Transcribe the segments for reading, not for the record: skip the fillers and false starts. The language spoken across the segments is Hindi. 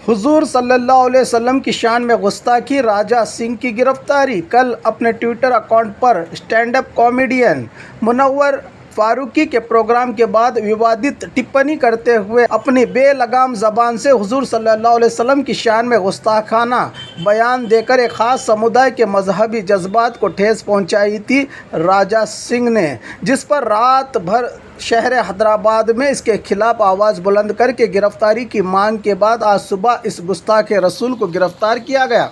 हुजूर सल्लल्लाहु अलैहि वसल्लम की शान में गुस्ताखी, राजा सिंह की गिरफ्तारी। कल अपने ट्विटर अकाउंट पर stand up comedian Munawar Faruqui के प्रोग्राम के बाद विवादित टिप्पणी करते हुए अपनी बेलगाम ज़बान से हुजूर सल्लल्लाहु अलैहि वसल्लम की शान में गुस्ताखाना बयान देकर एक ख़ास समुदाय के मजहबी जज्बात को ठेस पहुंचाई थी राजा सिंह ने, जिस पर रात भर शहर हैदराबाद में इसके खिलाफ आवाज़ बुलंद करके गिरफ्तारी की मांग के बाद आज सुबह इस गुस्ताखे रसूल को गिरफ्तार किया गया।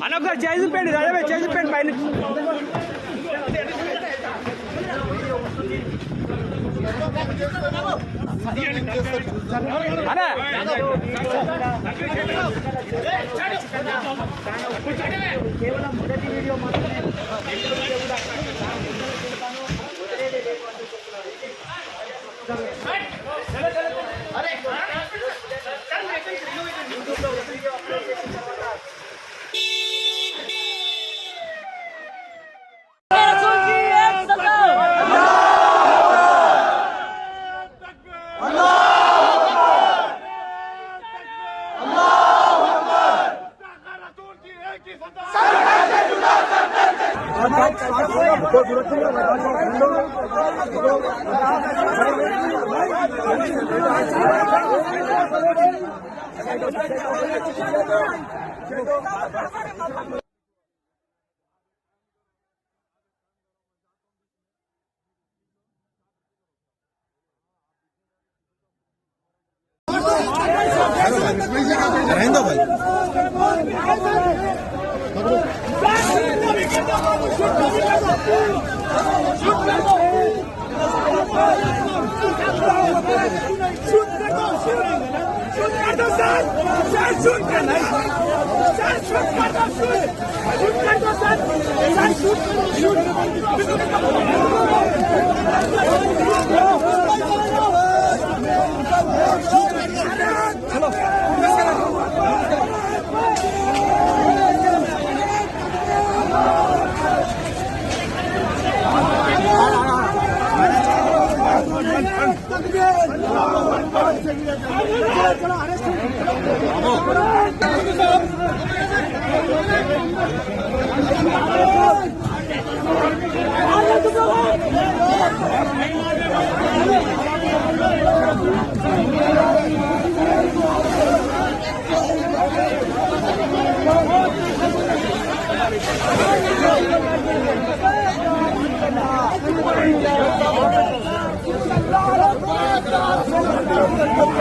అనొక చేసి పెండి రాజా చేసి పెండి పైన అనా కేవలం మొదటి వీడియో మాత్రమే रहेंदो भाई